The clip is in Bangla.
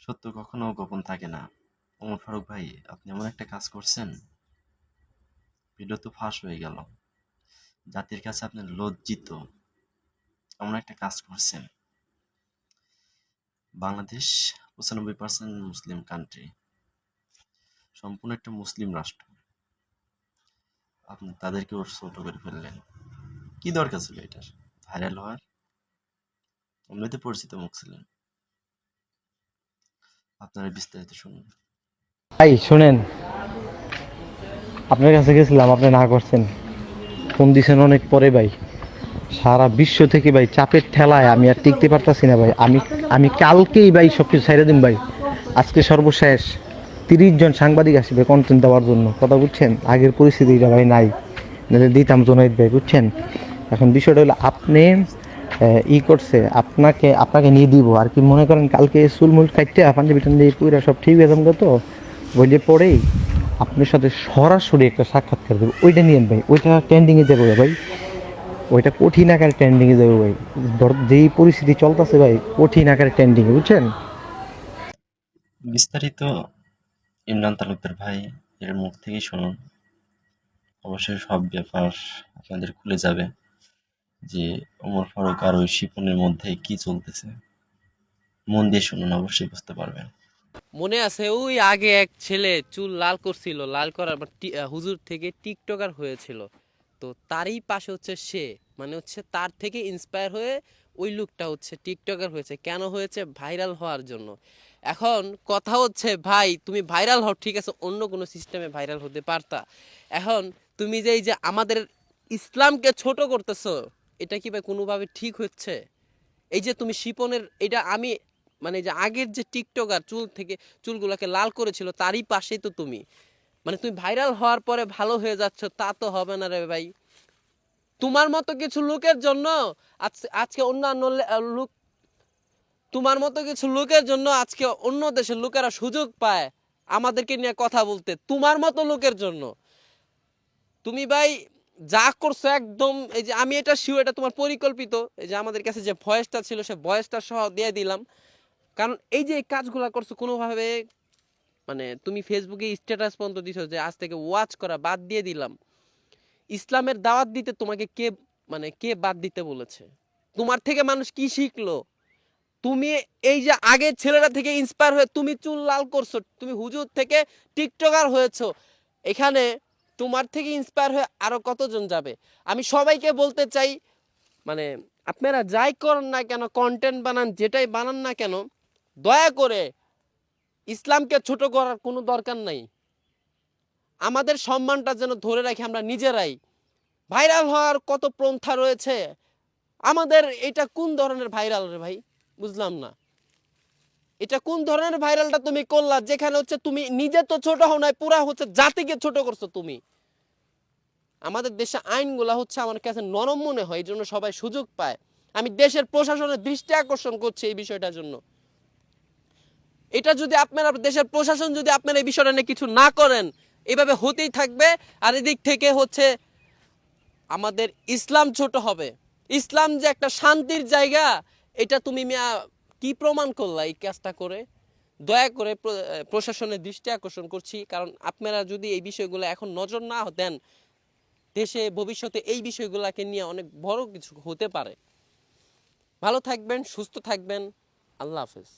সত্য কখনো গোপন থাকে না। ওমর ফারুক ভাই, আপনি এমন একটা কাজ করছেন, ভিডিও তো ফাঁস হয়ে গেল। জাতির কাছে আপনি লজ্জিত। এমন একটা কাজ করছেন। বাংলাদেশ 95% মুসলিম কান্ট্রি, সম্পূর্ণ একটা মুসলিম রাষ্ট্র। আপনি তাদেরকেও ছোট করে ফেললেন। কি দরকার ছিল এটার ভাইরাল হওয়ার? এমনিতে পরিচিত মুখ ছিলেন। আপনারা বিস্তারিত শুনুন। ভাই শুনেন, আপনার কাছে গেছিলাম, আপনি না করছেন। ফোন দিছেন অনেক পরে ভাই। সারা বিশ্ব থেকে ভাই চাপের ঠেলায় আমি আর টিকতে পারতাছি না ভাই। আমি আমি কালকেই ভাই সব কিছু ছেড়ে দিন ভাই। আজকে সর্বশেষ 30 জন সাংবাদিক আসবে কন্টেন্ট দেওয়ার জন্য, কথা বুঝছেন? আগের পরিস্থিতিটা ভাই নাই, নাহলে দিতাম জোনাইদ ভাই, বুঝছেন? এখন বিষয়টা হলো আপনি করছে, আপনাকে আপনাকে নিয়ে দিব আর কি। মনে করেন কালকে চুলমুল কাটতে পাঞ্জাবি টাঞ্জাবি পুরা সব ঠিক হয়ে যাবে তো, বইলে পড়েই আপনার সাথে সরাসরি একটা সাক্ষাৎকার দেবো, ওইটা নিয়েন ভাই। ওইটা ট্রেন্ডিংয়ে যাবে ভাই, ওইটা কঠিন আকারে ট্রেন্ডিংয়ে যাবে ভাই। যেই পরিস্থিতি চলতেছে ভাই, কঠিন আকারে ট্রেন্ডিংয়ে, বুঝছেন? বিস্তারিত ইমরান তালুকদার ভাই এর মুখ থেকেই শুনুন। অবশ্যই সব ব্যাপার আপনাদের খুলে যাবে যে ওমর ফারুক আর ওই শিপনের মধ্যে কি চলতেছে। মন দিয়ে শুনুন, অবশ্যই বুঝতে পারবেন। মনে আছে ওই আগে এক ছেলে চুল লাল করছিল, লাল করার পর হুজুর থেকে টিকটকার হয়েছিল। তো তারই পাশে হচ্ছে সে, মানে হচ্ছে তার থেকে ইন্সপায়ার হয়ে ওই লুকটা হচ্ছে টিকটকার হয়েছে। কেন হয়েছে? ভাইরাল হওয়ার জন্য। এখন কথা হচ্ছে ভাই, তুমি ভাইরাল হও ঠিক আছে, অন্য কোনো সিস্টেমে ভাইরাল হতে পারতা। এখন তুমি যে এই যে আমাদের ইসলামকে ছোট করতেছো, এটা কি ভাই কোনোভাবে ঠিক হচ্ছে? এই যে তুমি শিপনের এটা আমি মানে যে আগের যে টিকটকার চুল থেকে চুলগুলোকে লাল করেছিল তারই পাশেই তো তুমি, মানে তুমি ভাইরাল হওয়ার পরে ভালো হয়ে যাচ্ছ, তা তো হবে না রে ভাই। তোমার মতো কিছু লোকের জন্য আজকে অন্যান্য লোক, তোমার মতো কিছু লোকের জন্য আজকে অন্য দেশের লোকেরা সুযোগ পায় আমাদেরকে নিয়ে কথা বলতে, তোমার মতো লোকের জন্য। তুমি ভাই যা করছো একদম, এই যে আমি এটা শিওর এটা তোমার পরিকল্পিত। এই যে আমাদের কাছে যে ভয়েসটা ছিল সে ভয়েসটা সহ দিয়ে দিলাম, কারণ এই যে কাজগুলো করছো কোনোভাবে, মানে তুমি ফেসবুকে স্ট্যাটাস পর্যন্ত দিছো যে আজ থেকে ওয়াচ করা বাদ দিয়ে দিলাম। ইসলামের দাওয়াত দিতে তোমাকে কে, মানে কে বাদ দিতে বলেছে? তোমার থেকে মানুষ কি শিখলো? তুমি এই যে আগের ছেলেরা থেকে ইন্সপায়ার হয়ে তুমি চুল লাল করছো, তুমি হুজুর থেকে টিকটকার হয়েছো। এখানে তোমার থেকে ইন্সপায়ার হয়ে আরো কতজন যাবে? আমি সবাইকে বলতে চাই, মানে আপনারা যাই করেন না কেন, কন্টেন্ট বানান, যেটাই বানান না কেন, দয়া করে ইসলামকে ছোট করার কোনো দরকার নাই। আমাদের সম্মানটা যেন ধরে রাখি আমরা নিজেরাই। ভাইরাল হওয়ার কত পন্থা রয়েছে, আমাদের এটা কোন ধরনের ভাইরাল রে ভাই? বুঝলাম না, এটা কোন ধরনের ভাইরালটা তুমি করলা যেখানে হচ্ছে তুমি নিজে তো ছোট হও নাই, পুরা হচ্ছে জাতিকে ছোট করছো তুমি। আমাদের দেশে আইনগুলা হচ্ছে আমার কাছে নরম মনে হয়, এই জন্য সবাই সুযোগ পায়। আমি দেশের প্রশাসনের দৃষ্টি আকর্ষণ করছি এই বিষয়টার জন্য। এটা যদি আপনারা দেশের প্রশাসন যদি আপনারা এই বিষয়টা নিয়ে কিছু না করেন, এভাবে হতেই থাকবে। আর এদিক থেকে হচ্ছে আমাদের ইসলাম ছোট হবে। ইসলাম যে একটা শান্তির জায়গা, এটা তুমি মিয়া কি প্রমাণ করলা এই কাজটা করে? দয়া করে প্রশাসনের দৃষ্টি আকর্ষণ করছি, কারণ আপনারা যদি এই বিষয়গুলো এখন নজর না দেন, দেশে ভবিষ্যতে এই বিষয়গুলোকে নিয়ে অনেক বড় কিছু হতে পারে। ভালো থাকবেন, সুস্থ থাকবেন। আল্লাহ হাফেজ।